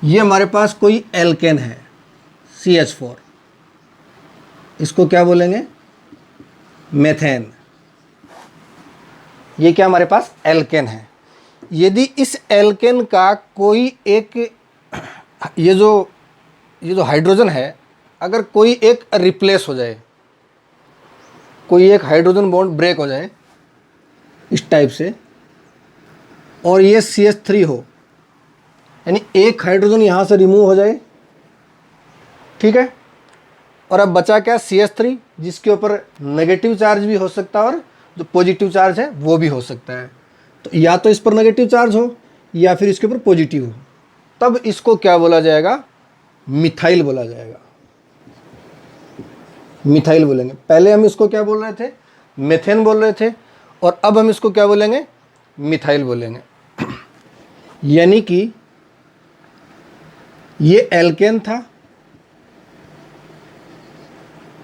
ये हमारे पास कोई एल्केन है CH4, इसको क्या बोलेंगे? मेथेन। ये क्या हमारे पास एल्केन है। यदि इस एल्केन का कोई एक ये जो हाइड्रोजन है, अगर कोई एक रिप्लेस हो जाए, कोई एक हाइड्रोजन बॉन्ड ब्रेक हो जाए इस टाइप से, और ये CH3 हो, यानी एक हाइड्रोजन यहाँ से रिमूव हो जाए, ठीक है, और अब बचा क्या? CH3, जिसके ऊपर नेगेटिव चार्ज भी हो सकता है और जो पॉजिटिव चार्ज है वो भी हो सकता है। तो या तो इस पर नेगेटिव चार्ज हो या फिर इसके ऊपर पॉजिटिव हो, तब इसको क्या बोला जाएगा? मिथाइल बोला जाएगा। मिथाइल बोलेंगे। पहले हम इसको क्या बोल रहे थे? मेथेन बोल रहे थे, और अब हम इसको क्या बोलेंगे? मिथाइल बोलेंगे। यानी कि ये एल्केन था,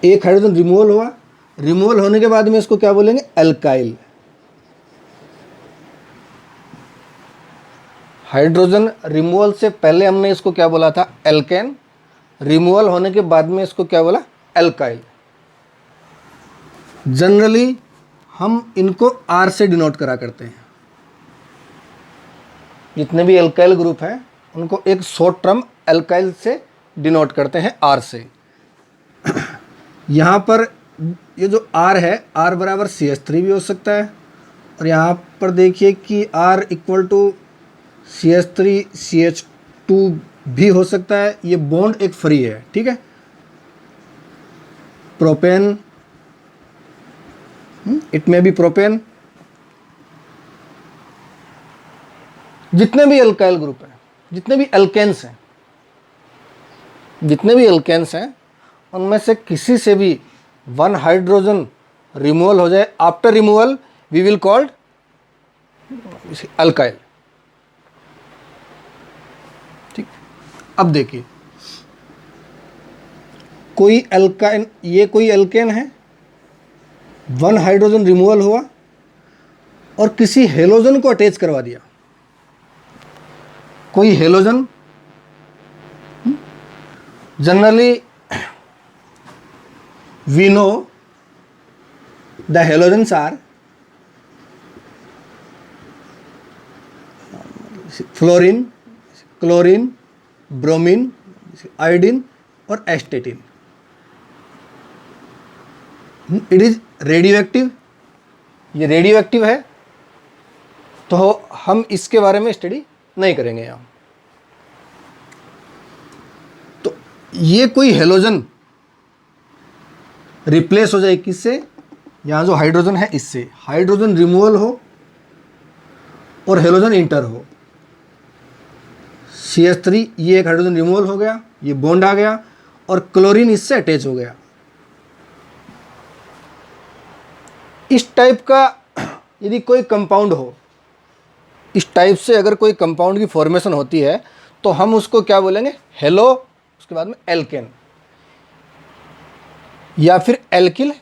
एक हाइड्रोजन रिमूवल हुआ, रिमूवल होने के बाद में इसको क्या बोलेंगे? अल्काइल। हाइड्रोजन रिमूवल से पहले हमने इसको क्या बोला था? एल्केन। रिमूवल होने के बाद में इसको क्या बोला? अल्काइल। जनरली हम इनको R से डिनोट करा करते हैं। जितने भी अल्काइल ग्रुप हैं उनको एक शॉर्ट टर्म अल्काइल से डिनोट करते हैं, R से। यहाँ पर ये जो R है, R बराबर CH3 भी हो सकता है, और यहाँ पर देखिए कि R equal to CH3 CH2 भी हो सकता है। ये बॉन्ड एक फ्री है, ठीक है। Propane, it may be propane. जितने भी अल्काइल ग्रुप हैं, जितने भी अल्केन्स हैं, जितने भी अल्केन्स हैं, उनमें से किसी से भी वन हाइड्रोजन रिमूवल हो जाए, after removal we will called alkyl. ठीक। अब देखिए, कोई अल्काइन, ये कोई अल्केन है, वन हाइड्रोजन रिमूवल हुआ और किसी हेलोजन को अटैच करवा दिया। कोई halogen, generally we know the halogens are fluorine, chlorine, bromine, iodine और astatine. It is radioactive. ये रेडियो एक्टिव है, तो हम इसके बारे में स्टडी नहीं करेंगे यहाँ। तो ये कोई हेलोजन रिप्लेस हो जाए किससे? यहाँ जो हाइड्रोजन है इससे। हाइड्रोजन रिमूवल हो और हेलोजन इंटर हो। CH3, ये एक हाइड्रोजन रिमूवल हो गया, ये बॉन्ड आ गया, और क्लोरीन इससे अटैच हो गया। इस टाइप का यदि कोई कंपाउंड हो, इस टाइप से अगर कोई कंपाउंड की फॉर्मेशन होती है, तो हम उसको क्या बोलेंगे? हेलो, उसके बाद में एल्केन, या फिर एल्किल,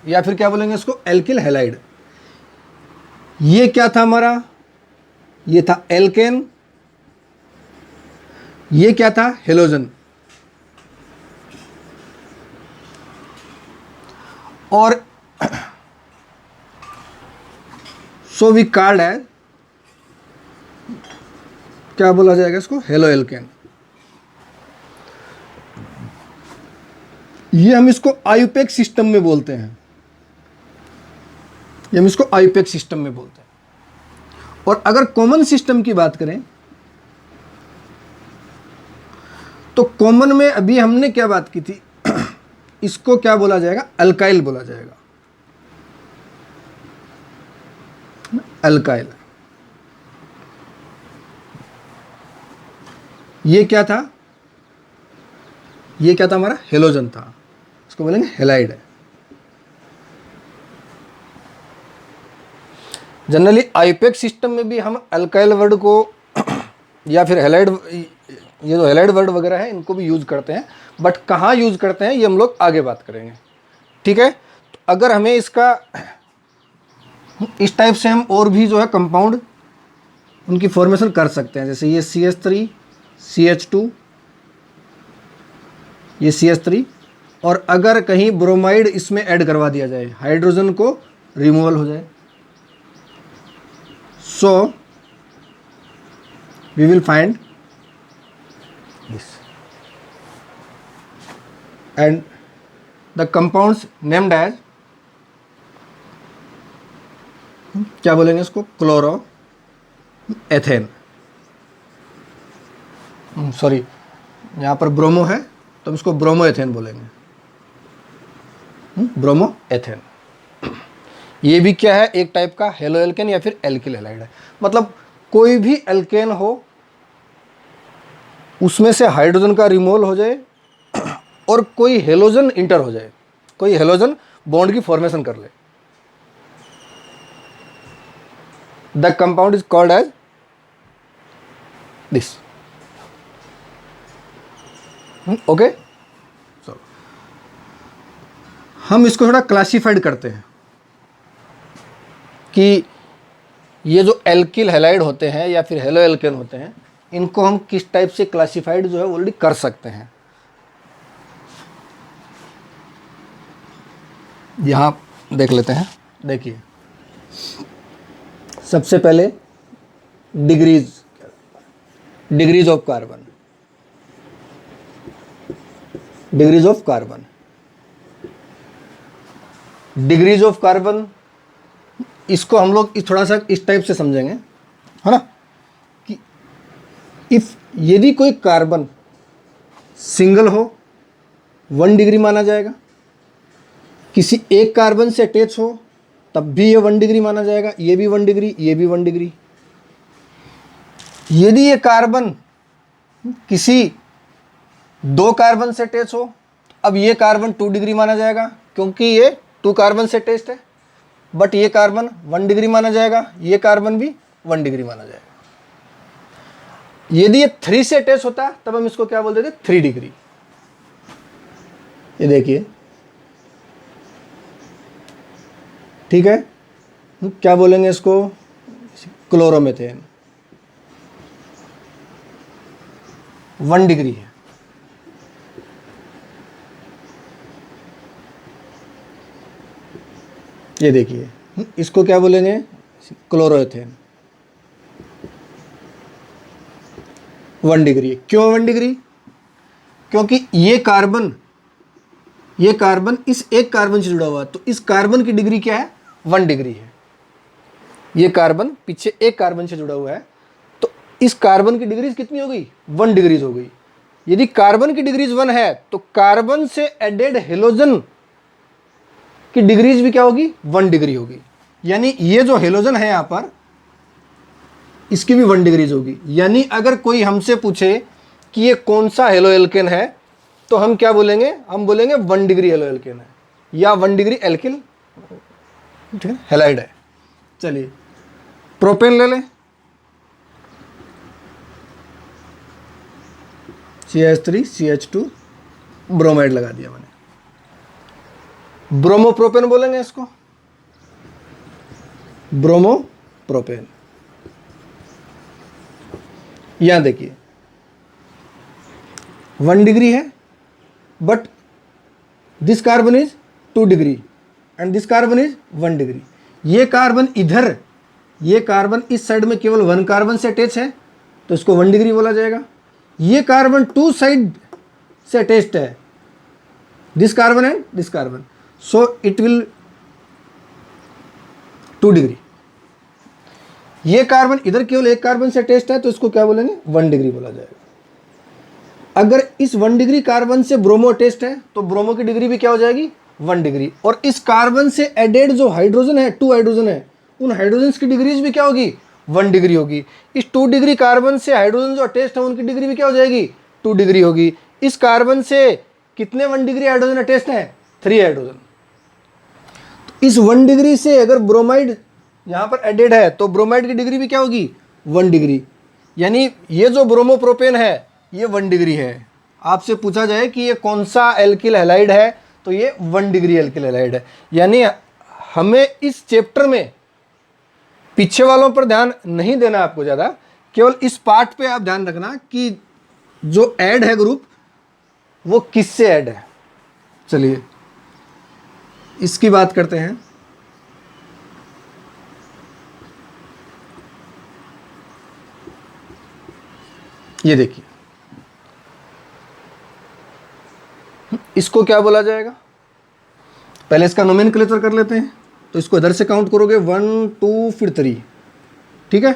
या फिर क्या बोलेंगे इसको? Alkyl halide. ये क्या था हमारा? ये था एल्केन। ये क्या था? हेलोजन। और सो वी कॉल्ड एज, क्या बोला जाएगा इसको? Halo alkane. ये हम इसको आयुपेक सिस्टम में बोलते हैं। ये हम इसको आयुपेक सिस्टम में बोलते हैं। और अगर कॉमन सिस्टम की बात करें, तो कॉमन में अभी हमने क्या बात की थी? इसको क्या बोला जाएगा? अल्काइल बोला जाएगा। अल्काइल। ये क्या था? ये क्या था हमारा? हेलोजन था, इसको बोलेंगे हेलाइड। जनरली आयुपेक सिस्टम में भी हम अल्काइल वर्ड को या फिर हेलाइड, ये जो हेलाइड वर्ड वगैरह है, इनको भी यूज करते हैं, बट कहाँ यूज करते हैं ये हम लोग आगे बात करेंगे, ठीक है। तो अगर हमें इसका इस टाइप से हम और भी जो है कंपाउंड उनकी फॉर्मेशन कर सकते हैं। जैसे ये CH3 CH2, ये CH3, और अगर कहीं ब्रोमाइड इसमें ऐड करवा दिया जाए, हाइड्रोजन को रिमूवल हो जाए, so we will find this and the compounds named as, क्या बोलेंगे इसको, क्लोरो एथेन, सॉरी यहाँ पर ब्रोमो है तो हम इसको ब्रोमो एथेन बोलेंगे, ब्रोमो एथेन। ये भी क्या है, एक टाइप का हेलो एल्केन या फिर एल्किल हैलाइड है। मतलब कोई भी एल्केन हो उसमें से हाइड्रोजन का रिमूवल हो जाए और कोई हेलोजन इंटर हो जाए, कोई हेलोजन बॉन्ड की फॉर्मेशन कर ले, the compound is called as this. Okay, so हम इसको थोड़ा क्लासिफाइड करते हैं कि ये जो एल्किल हैलाइड होते हैं या फिर हेलो एल्केन होते हैं, इनको हम किस टाइप से क्लासिफाइड जो है ऑलरेडी कर सकते हैं। यहां देख लेते हैं। देखिए, सबसे पहले degrees of carbon, degrees of carbon, degrees of carbon, इसको हम लोग थोड़ा सा इस टाइप से समझेंगे, है ना, कि इफ यदि कोई कार्बन सिंगल हो 1 डिग्री माना जाएगा, किसी एक कार्बन से अटैच हो तब भी ये 1 डिग्री माना जाएगा, ये भी 1 डिग्री, ये भी 1 डिग्री। यदि ये कार्बन किसी 2 कार्बन से अटैच हो, अब ये कार्बन 2 डिग्री माना जाएगा क्योंकि ये 2 कार्बन से अटैच्ड है, बट ये कार्बन 1 डिग्री माना जाएगा, ये कार्बन भी 1 डिग्री माना जाएगा। यदि ये 3 से अटैच होता तब हम इसको क्या बोलते थे, 3 डिग्री। ये देखिए, ठीक है, क्या बोलेंगे इसको, क्लोरोमेथेन, 1 डिग्री है। ये देखिए, इसको क्या बोलेंगे, क्लोरोएथेन, 1 डिग्री। क्यों 1 डिग्री, क्योंकि ये कार्बन इस एक कार्बन से जुड़ा हुआ है, तो इस कार्बन की डिग्री क्या है, 1 डिग्री है। ये कार्बन पीछे एक कार्बन से जुड़ा हुआ है, तो इस कार्बन की डिग्रीज कितनी हो गई, 1 डिग्रीज हो गई। यदि कार्बन की डिग्रीज 1 है तो कार्बन से एडेड हेलोजन की डिग्रीज भी क्या होगी, 1 डिग्री होगी। यानी ये जो हेलोजन है यहां पर, इसकी भी 1 डिग्रीज होगी। यानी अगर कोई हमसे पूछे कि ये कौन सा हेलो एल्केन है, तो हम क्या बोलेंगे, हम बोलेंगे 1 डिग्री हेलो एल्केन है या 1 डिग्री एल्किल, ठीक है, हैलाइड है। चलिए प्रोपेन ले लें, CH3 CH2 ब्रोमाइड लगा दिया मैंने, ब्रोमोप्रोपेन बोलेंगे इसको, ब्रोमोप्रोपेन। यहां देखिए 1 डिग्री है, but this carbon is 2 degree and this carbon is 1 degree. ये कार्बन इधर, ये कार्बन इस साइड में केवल 1 कार्बन से अटैच है तो इसको 1 डिग्री बोला जाएगा। ये कार्बन 2 साइड से अटैच्ड है, this carbon and this carbon, so it will 2 degree. ये कार्बन इधर केवल एक कार्बन से अटैच्ड है तो इसको क्या बोलेंगे, 1 डिग्री बोला जाएगा। अगर इस 1 डिग्री कार्बन से ब्रोमो अटैच्ड है तो ब्रोमो की डिग्री भी क्या हो जाएगी, 1 डिग्री। और इस कार्बन से एडेड जो हाइड्रोजन है, 2 हाइड्रोजन है, उन हाइड्रोजन की डिग्रीज भी क्या होगी, 1 डिग्री होगी। इस 2 डिग्री कार्बन से हाइड्रोजन जो अटैच्ड है उनकी डिग्री भी क्या हो जाएगी, 2 डिग्री होगी। इस कार्बन से कितने 1 डिग्री हाइड्रोजन अटैच्ड हैं, 3 हाइड्रोजन। तो इस 1 डिग्री से अगर ब्रोमाइड यहाँ पर एडेड है तो ब्रोमाइड की डिग्री भी क्या होगी, 1 डिग्री। यानी ये जो ब्रोमोप्रोपेन है ये 1 डिग्री है। आपसे पूछा जाए कि ये कौन सा एल्किल हैलाइड है तो ये 1 डिग्री एल्किल हैलाइड है। यानी हमें इस चैप्टर में पीछे वालों पर ध्यान नहीं देना आपको ज़्यादा, केवल इस पार्ट पे आप ध्यान रखना कि जो ऐड है ग्रुप वो किससे ऐड है। चलिए इसकी बात करते हैं। ये देखिए, इसको क्या बोला जाएगा, पहले इसका नोमेनक्लेचर कर लेते हैं। तो इसको इधर से काउंट करोगे 1 2 फिर 3, ठीक है।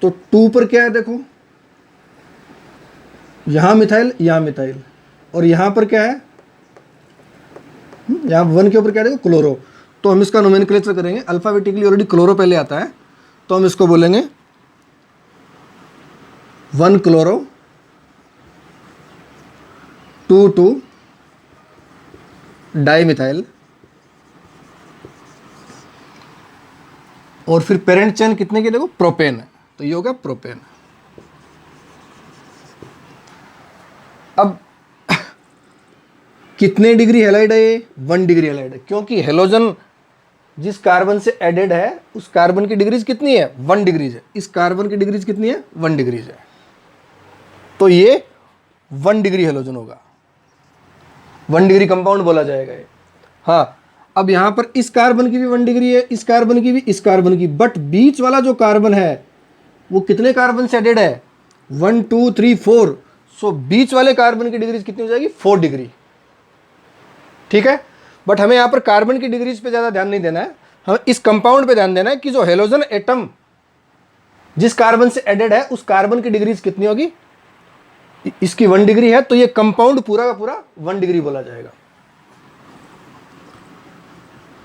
तो 2 पर क्या है देखो, यहां मिथाइल, यहां मिथाइल, और यहां पर क्या है, यहां 1 के ऊपर क्या है देखो, क्लोरो। तो हम इसका नोमेनक्लेचर करेंगे अल्फाबेटिकली, ऑलरेडी क्लोरो पहले आता है, तो हम इसको बोलेंगे 1 क्लोरो, 2 2 डाइमिथाइल, और फिर पेरेंट चेन कितने की देखो, प्रोपेन। तो ये हो गया प्रोपेन। अब कितने डिग्री हैलाइड है ये, 1 डिग्री हैलाइड है, क्योंकि हेलोजन जिस कार्बन से एडेड है उस कार्बन की डिग्रीज कितनी है, 1 डिग्रीज है। इस कार्बन की डिग्रीज कितनी है, 1 डिग्रीज है। तो ये 1 डिग्री हेलोजन होगा, 1 डिग्री कंपाउंड बोला जाएगा ये। हाँ, अब यहां पर इस कार्बन की भी 1 डिग्री है, इस कार्बन की भी, इस कार्बन की, बट बीच वाला जो कार्बन है वो कितने कार्बन से एडेड है, 1 2 3 4। सो बीच वाले कार्बन की डिग्रीज कितनी हो जाएगी, 4 डिग्री, ठीक है। बट हमें यहां पर कार्बन की डिग्रीज पे ज्यादा ध्यान नहीं देना है, हमें इस कंपाउंड पे ध्यान देना है कि जो हेलोजन एटम जिस कार्बन से एडेड है उस कार्बन की डिग्रीज कितनी होगी, इसकी 1 डिग्री है, तो ये कंपाउंड पूरा का पूरा 1 डिग्री बोला जाएगा।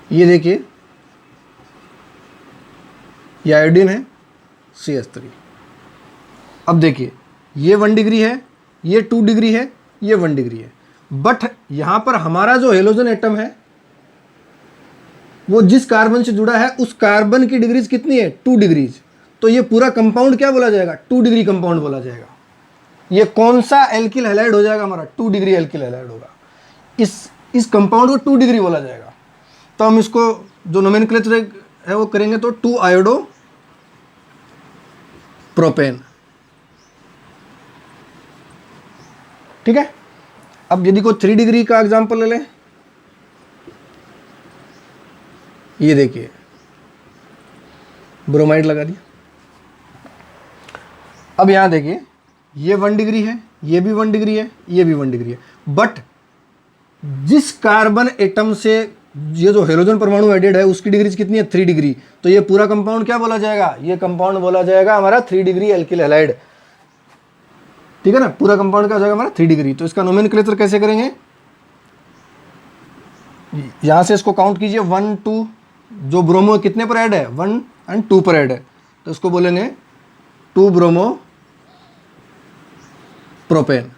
ये देखिए, ये आयोडीन है CH3। अब देखिए, ये 1 डिग्री है, ये 2 डिग्री है, ये 1 डिग्री है, बट यहां पर हमारा जो हेलोजन एटम है वो जिस कार्बन से जुड़ा है उस कार्बन की डिग्रीज कितनी है, 2 डिग्रीज। तो ये पूरा कंपाउंड क्या बोला जाएगा, 2 डिग्री कंपाउंड बोला जाएगा। ये कौन सा एल्किल हैलाइड हो जाएगा हमारा, 2 डिग्री एल्किल हैलाइड होगा। इस कंपाउंड को 2 डिग्री बोला जाएगा। तो हम इसको जो नोमेनक्लेचर है वो करेंगे, तो 2 आयोडो प्रोपेन, ठीक है। अब यदि को 3 डिग्री का एग्जांपल ले लें, ये देखिए ब्रोमाइड लगा दिया। अब यहां देखिए, ये 1 डिग्री है, ये भी 1 डिग्री है, ये भी 1 डिग्री है, बट जिस कार्बन एटम से ये जो हेलोजन परमाणु एडेड है उसकी डिग्री कितनी है, 3 डिग्री। तो ये पूरा कंपाउंड क्या बोला जाएगा, ये कंपाउंड बोला जाएगा हमारा 3 डिग्री एल्किल हैलाइड, ठीक है ना। पूरा कंपाउंड क्या हो जाएगा हमारा 3 डिग्री। तो इसका नोमेनक्लेचर कैसे करेंगे, यहां से इसको काउंट कीजिए 1 2, जो ब्रोमो कितने पर ऐड है, 1 और 2 पर ऐड है, तो इसको बोलेंगे 2 ब्रोमो प्रोपेन।